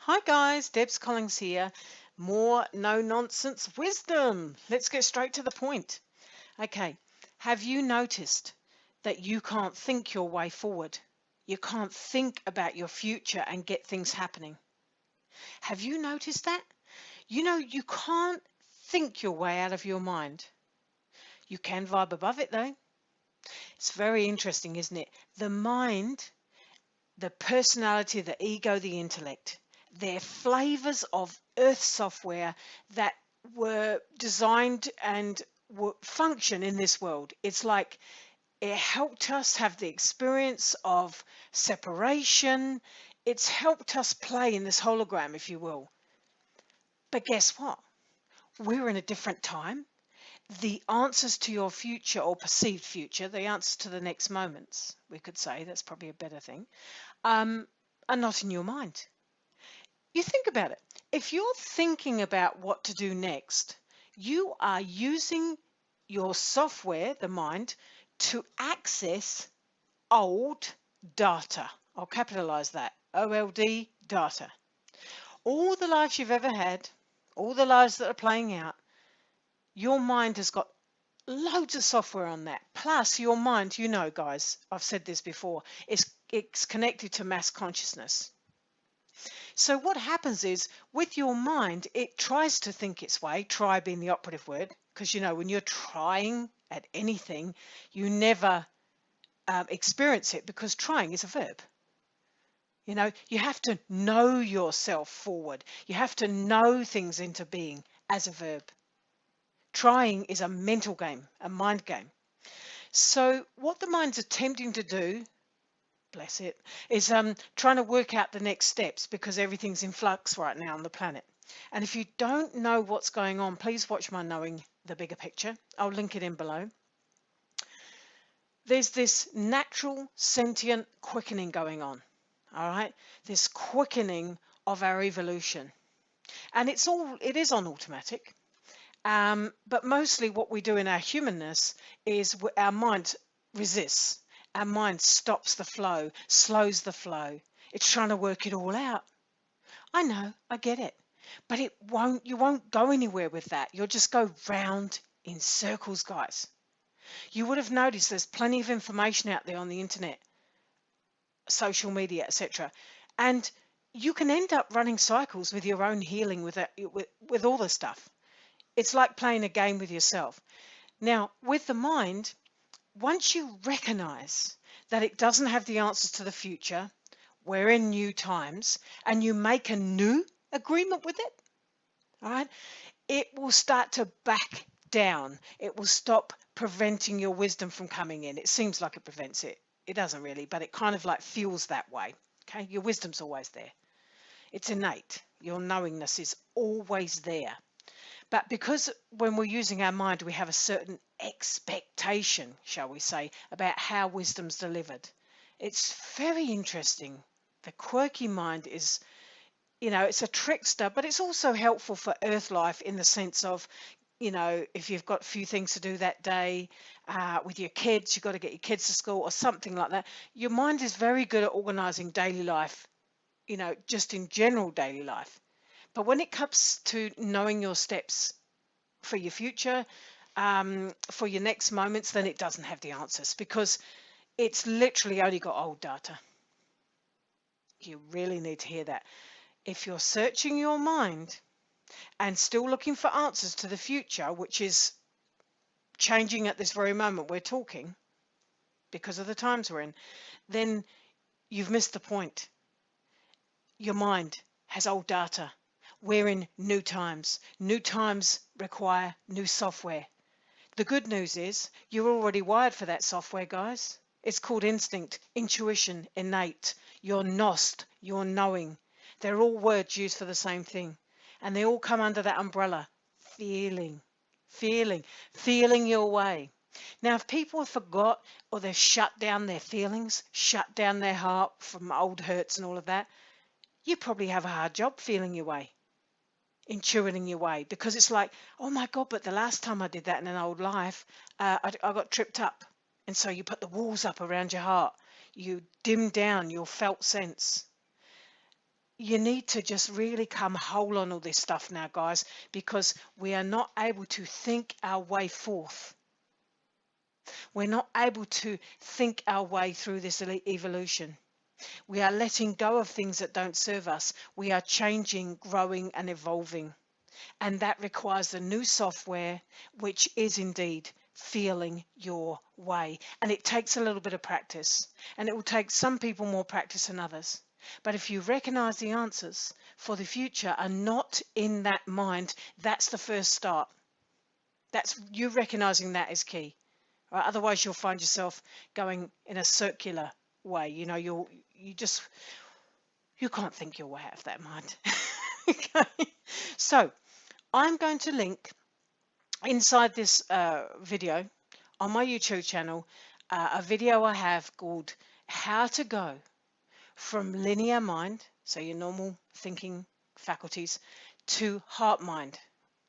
Hi guys, Debs Collings here. More no nonsense wisdom. Let's get straight to the point. Okay, have you noticed that you can't think your way forward? You can't think about your future and get things happening. Have you noticed that? You know, you can't think your way out of your mind. You can vibe above it though. It's very interesting, isn't it? The mind, the personality, the ego, the intellect. They're flavors of earth software that were designed and function in this world. It's like it helped us have the experience of separation. It's helped us play in this hologram, if you will. But guess what? We're in a different time. The answers to your future or perceived future, the answers to the next moments, we could say, that's probably a better thing, are not in your mind. You think about it. If you're thinking about what to do next, you are using your software, the mind, to access old data. I'll capitalize that. OLD data. All the lives you've ever had, all the lives that are playing out, your mind has got loads of software on that. Plus, your mind, you know, guys, I've said this before, it's connected to mass consciousness. So what happens is with your mind, it tries to think its way, try being the operative word, because you know, when you're trying at anything, you never experience it because trying is a verb. You know, you have to know yourself forward. You have to know things into being as a verb. Trying is a mental game, a mind game. So what the mind's attempting to do, bless it, is trying to work out the next steps because everything's in flux right now on the planet. And if you don't know what's going on, please watch my Knowing the Bigger Picture. I'll link it in below. There's this natural sentient quickening going on, all right? This quickening of our evolution. And it is on automatic. But mostly what we do in our humanness is our mind resists. Our mind stops the flow, slows the flow. It's trying to work it all out. I know, I get it. But you won't go anywhere with that. You'll just go round in circles, guys. You would have noticed there's plenty of information out there on the internet, social media, etc. And you can end up running cycles with your own healing with all this stuff. It's like playing a game with yourself. Now, with the mind, once you recognize that it doesn't have the answers to the future, we're in new times, and you make a new agreement with it, all right, it will start to back down. It will stop preventing your wisdom from coming in. It seems like it prevents it. It doesn't really, but it kind of like feels that way. Okay, your wisdom's always there. It's innate. Your knowingness is always there. But because when we're using our mind, we have a certain expectation, shall we say, about how wisdom's delivered. It's very interesting. The quirky mind is, you know, it's a trickster, but it's also helpful for earth life in the sense of, you know, if you've got a few things to do that day with your kids, you've got to get your kids to school or something like that. Your mind is very good at organizing daily life, you know, just in general daily life. But when it comes to knowing your steps for your future, for your next moments, then it doesn't have the answers because it's literally only got old data. You really need to hear that. If you're searching your mind and still looking for answers to the future, which is changing at this very moment we're talking because of the times we're in, then you've missed the point. Your mind has old data. We're in new times. New times require new software. The good news is you're already wired for that software, guys. It's called instinct, intuition, innate, your nost, your knowing. They're all words used for the same thing. And they all come under that umbrella. Feeling, feeling your way. Now, if people have forgot or they've shut down their feelings, shut down their heart from old hurts and all of that, you probably have a hard job feeling your way, intuiting your way, because it's like, oh my God, but the last time I did that in an old life, I got tripped up. And so you put the walls up around your heart. You dim down your felt sense. you need to just really come whole on all this stuff now, guys, because we are not able to think our way forth. We're not able to think our way through this evolution. We are letting go of things that don't serve us. We are changing, growing, and evolving. And that requires the new software, which is indeed feeling your way. And it takes a little bit of practice. And it will take some people more practice than others. But if you recognize the answers for the future are not in that mind, that's the first start. That's you recognizing that is key. Right? Otherwise, you'll find yourself going in a circular way. You know, you can't think your way out of that mind. Okay. So I'm going to link inside this video on my YouTube channel a video I have called How to Go from Linear Mind, so your normal thinking faculties, to Heart Mind,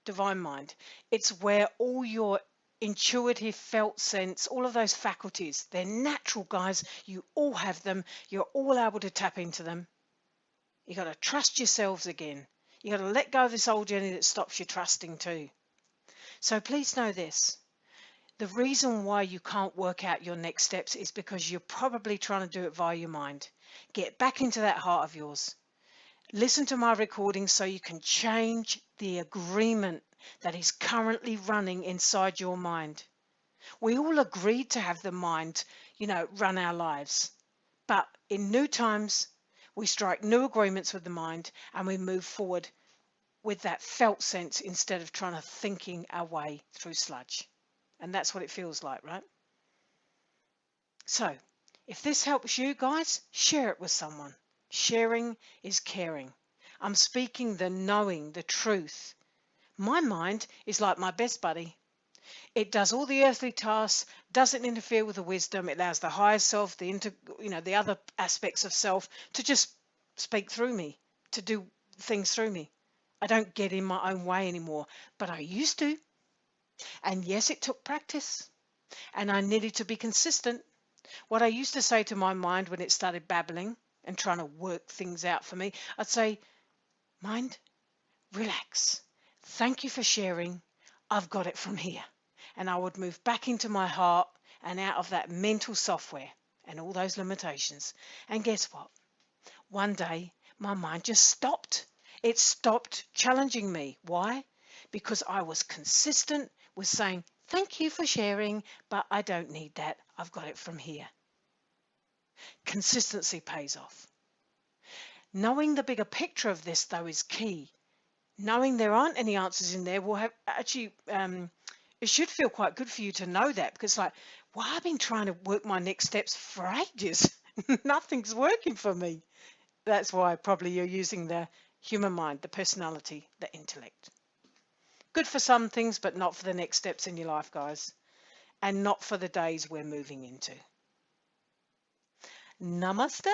Divine Mind. It's where all your intuitive felt sense, all of those faculties, they're natural, guys. You all have them. You're all able to tap into them. You got to trust yourselves again. You got to let go of this old Jenny that stops you trusting too. So please know this. The reason why you can't work out your next steps is because you're probably trying to do it via your mind. Get back into that heart of yours. Listen to my recording so you can change the agreement that is currently running inside your mind. We all agreed to have the mind, run our lives. But in new times, we strike new agreements with the mind and we move forward with that felt sense instead of trying to thinking our way through sludge. And that's what it feels like, right? So if this helps you guys, share it with someone. Sharing is caring. I'm speaking the knowing, the truth. My mind is like my best buddy. It does all the earthly tasks, doesn't interfere with the wisdom. It allows the higher self, the other aspects of self to just speak through me, to do things through me. I don't get in my own way anymore, but I used to. And yes, it took practice. And I needed to be consistent. What I used to say to my mind when it started babbling and trying to work things out for me, I'd say, mind, relax. Thank you for sharing. I've got it from here. And I would move back into my heart and out of that mental software and all those limitations. And guess what? One day, my mind just stopped. It stopped challenging me. Why? Because I was consistent with saying, thank you for sharing, but I don't need that. I've got it from here. Consistency pays off. Knowing the bigger picture of this, though, is key. Knowing there aren't any answers in there will have actually, it should feel quite good for you to know that, because well, I've been trying to work my next steps for ages. Nothing's working for me. That's why probably you're using the human mind, the personality, the intellect. Good for some things, but not for the next steps in your life, guys. And not for the days we're moving into. Namaste.